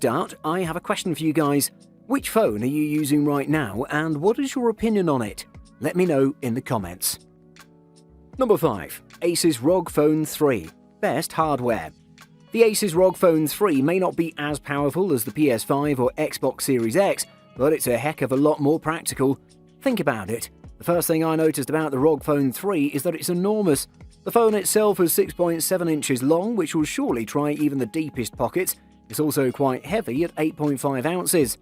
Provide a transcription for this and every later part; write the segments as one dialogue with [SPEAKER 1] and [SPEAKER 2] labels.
[SPEAKER 1] start, I have a question for you guys. Which phone are you using right now and what is your opinion on it? Let me know in the comments. Number 5. Asus ROG Phone 3. Best hardware. The Asus ROG Phone 3 may not be as powerful as the PS5 or Xbox Series X, but it's a heck of a lot more practical. Think about it. The first thing I noticed about the ROG Phone 3 is that it's enormous. The phone itself is 6.7 inches long, which will surely try even the deepest pockets. It's also quite heavy at 8.5 ounces.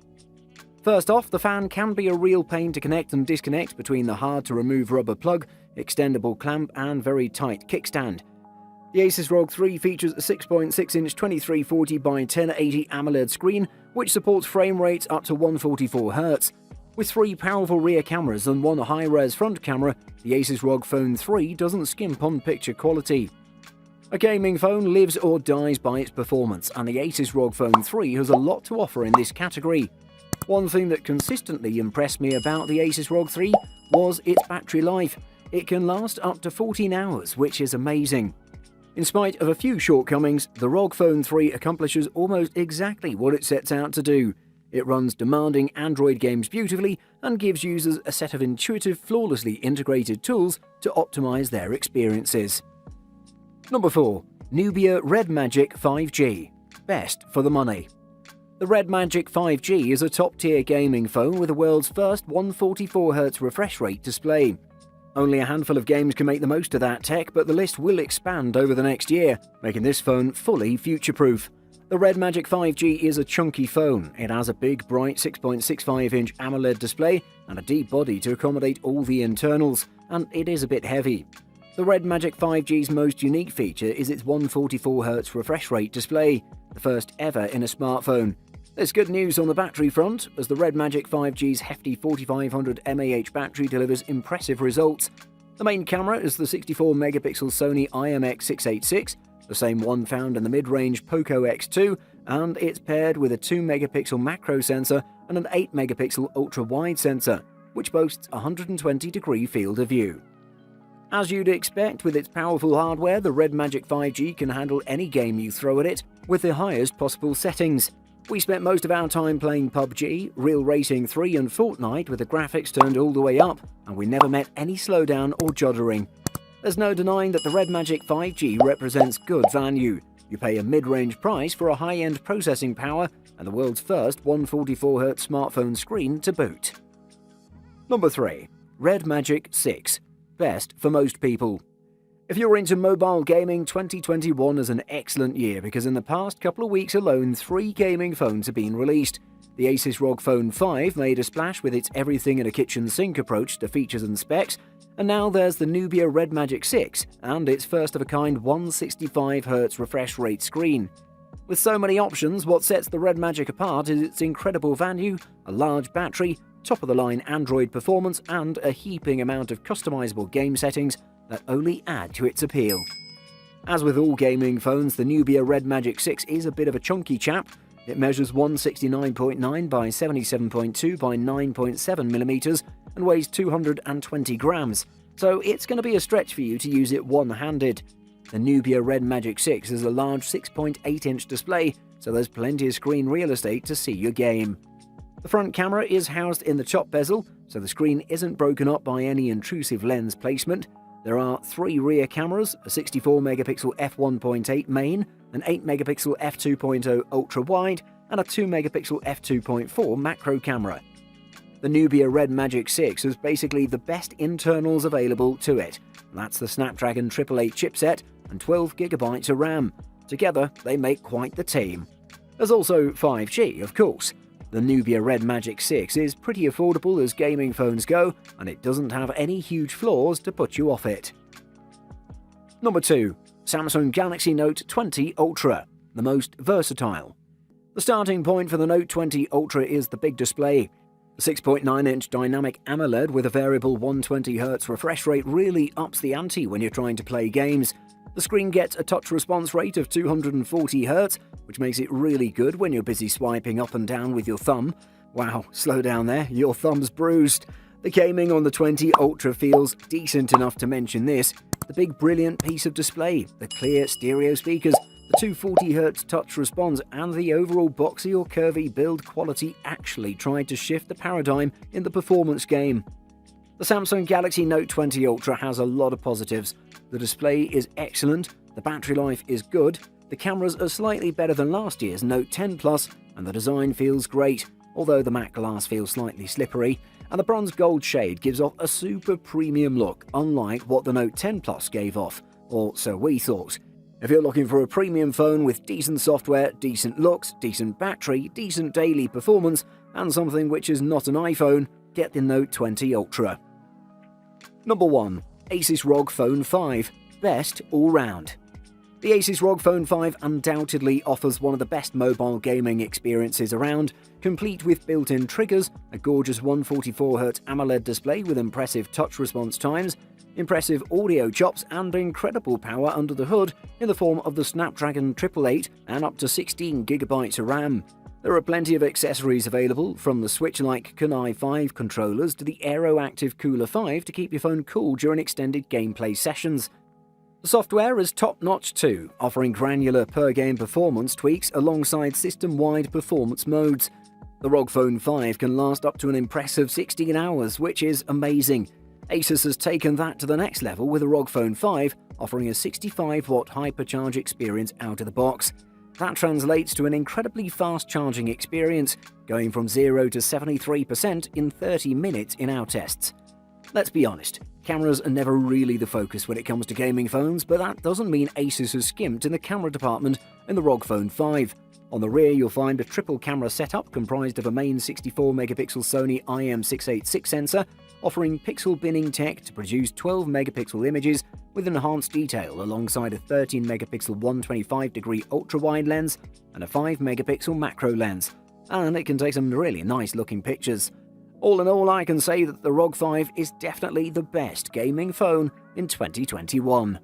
[SPEAKER 1] First off, the fan can be a real pain to connect and disconnect between the hard-to-remove rubber plug, extendable clamp and very tight kickstand. The Asus ROG 3 features a 6.6-inch 2340 by 1080 AMOLED screen, which supports frame rates up to 144Hz. With 3 powerful rear cameras and 1 high-res front camera, the Asus ROG Phone 3 doesn't skimp on picture quality. A gaming phone lives or dies by its performance, and the Asus ROG Phone 3 has a lot to offer in this category. One thing that consistently impressed me about the Asus ROG 3 was its battery life. It can last up to 14 hours, which is amazing. In spite of a few shortcomings, the ROG Phone 3 accomplishes almost exactly what it sets out to do. It runs demanding Android games beautifully and gives users a set of intuitive, flawlessly integrated tools to optimize their experiences. Number 4. Nubia Red Magic 5G. Best for the money. The Red Magic 5G is a top-tier gaming phone with the world's first 144Hz refresh rate display. Only a handful of games can make the most of that tech, but the list will expand over the next year, making this phone fully future-proof. The Red Magic 5G is a chunky phone. It has a big, bright 6.65-inch AMOLED display and a deep body to accommodate all the internals, and it is a bit heavy. The Red Magic 5G's most unique feature is its 144Hz refresh rate display, the first ever in a smartphone. There's good news on the battery front, as the Red Magic 5G's hefty 4500 mAh battery delivers impressive results. The main camera is the 64-megapixel Sony IMX686, the same one found in the mid-range Poco X2, and it's paired with a 2-megapixel macro sensor and an 8-megapixel ultra-wide sensor, which boasts a 120-degree field of view. As you'd expect with its powerful hardware, the Red Magic 5G can handle any game you throw at it with the highest possible settings. We spent most of our time playing PUBG, Real Racing 3 and Fortnite with the graphics turned all the way up, and we never met any slowdown or juddering. There's no denying that the Red Magic 5G represents good value. You pay a mid-range price for a high-end processing power and the world's first 144Hz smartphone screen to boot. Number 3. Red Magic 6. Best for most people. If you're into mobile gaming, 2021 is an excellent year because in the past couple of weeks alone, 3 gaming phones have been released. The Asus ROG Phone 5 made a splash with its everything in a kitchen sink approach to features and specs, and now there's the Nubia Red Magic 6 and its first-of-a-kind 165Hz refresh rate screen. With so many options, what sets the Red Magic apart is its incredible value, a large battery, top-of-the-line Android performance, and a heaping amount of customizable game settings that only add to its appeal. As with all gaming phones, the Nubia Red Magic 6 is a bit of a chunky chap. It measures 169.9 by 77.2 by 9.7mm and weighs 220 grams, so it's going to be a stretch for you to use it one-handed. The Nubia Red Magic 6 is a large 6.8-inch display, so there's plenty of screen real estate to see your game. The front camera is housed in the top bezel, so the screen isn't broken up by any intrusive lens placement. There are 3 rear cameras, a 64-megapixel f1.8 main, an 8-megapixel f2.0 ultra-wide, and a 2-megapixel f2.4 macro camera. The Nubia Red Magic 6 is basically the best internals available to it. That's the Snapdragon 888 chipset and 12GB of RAM. Together, they make quite the team. There's also 5G, of course. The Nubia Red Magic 6 is pretty affordable as gaming phones go, and it doesn't have any huge flaws to put you off it. Number 2. Samsung Galaxy Note 20 Ultra, the most versatile. The starting point for the Note 20 Ultra is the big display. The 6.9-inch dynamic AMOLED with a variable 120Hz refresh rate really ups the ante when you're trying to play games. The screen gets a touch response rate of 240Hz, which makes it really good when you're busy swiping up and down with your thumb. Wow, slow down there, your thumb's bruised. The gaming on the 20 Ultra feels decent enough to mention this. The big brilliant piece of display, the clear stereo speakers, The 240Hz touch response and the overall boxy or curvy build quality actually tried to shift the paradigm in the performance game. The Samsung Galaxy Note 20 Ultra has a lot of positives. The display is excellent, the battery life is good, the cameras are slightly better than last year's Note 10 Plus, and the design feels great, although the matte glass feels slightly slippery, and the bronze gold shade gives off a super premium look, unlike what the Note 10 Plus gave off, or so we thought. If you're looking for a premium phone with decent software, decent looks, decent battery, decent daily performance, and something which is not an iPhone, get the Note 20 Ultra. Number 1. Asus ROG Phone 5. Best all-round. The Asus ROG Phone 5 undoubtedly offers one of the best mobile gaming experiences around, complete with built-in triggers, a gorgeous 144Hz AMOLED display with impressive touch response times, impressive audio chops, and incredible power under the hood in the form of the Snapdragon 888 and up to 16GB of RAM. There are plenty of accessories available, from the Switch-like Kunai 5 controllers to the Aeroactive Cooler 5 to keep your phone cool during extended gameplay sessions. The software is top-notch too, offering granular per-game performance tweaks alongside system-wide performance modes. The ROG Phone 5 can last up to an impressive 16 hours, which is amazing. Asus has taken that to the next level with the ROG Phone 5, offering a 65-watt hypercharge experience out of the box. That translates to an incredibly fast charging experience, going from 0 to 73% in 30 minutes in our tests. Let's be honest, cameras are never really the focus when it comes to gaming phones, but that doesn't mean Asus has skimped in the camera department in the ROG Phone 5. On the rear, you'll find a triple camera setup comprised of a main 64-megapixel Sony IM686 sensor, offering pixel binning tech to produce 12-megapixel images with enhanced detail alongside a 13-megapixel 125-degree ultra-wide lens and a 5-megapixel macro lens. And it can take some really nice-looking pictures. All in all, I can say that the ROG 5 is definitely the best gaming phone in 2021.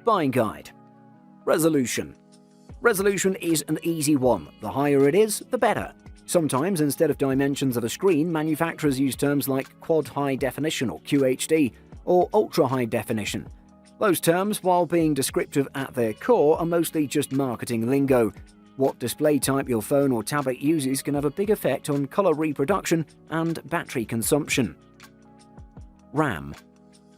[SPEAKER 1] Buying guide. Resolution. Resolution is an easy one. The higher it is, the better. Sometimes, instead of dimensions of a screen, manufacturers use terms like Quad High Definition or QHD, or Ultra High Definition. Those terms, while being descriptive at their core, are mostly just marketing lingo. What display type your phone or tablet uses can have a big effect on color reproduction and battery consumption. RAM.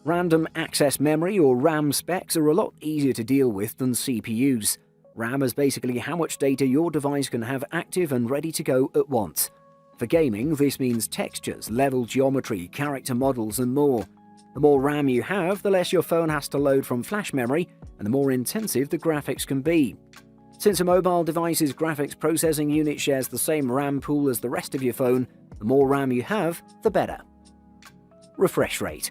[SPEAKER 1] Random access memory or RAM specs are a lot easier to deal with than CPUs. RAM is basically how much data your device can have active and ready to go at once. For gaming, this means textures, level geometry, character models, and more. The more RAM you have, the less your phone has to load from flash memory, and the more intensive the graphics can be. Since a mobile device's graphics processing unit shares the same RAM pool as the rest of your phone, the more RAM you have, the better. Refresh rate.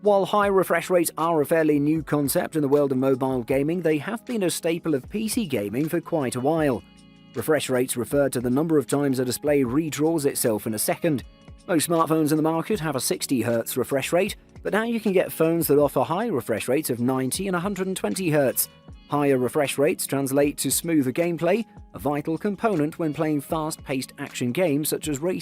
[SPEAKER 1] While high refresh rates are a fairly new concept in the world of mobile gaming, they have been a staple of PC gaming for quite a while. Refresh rates refer to the number of times a display redraws itself in a second. Most smartphones in the market have a 60Hz refresh rate, but now you can get phones that offer high refresh rates of 90 and 120Hz. Higher refresh rates translate to smoother gameplay, a vital component when playing fast-paced action games such as racing.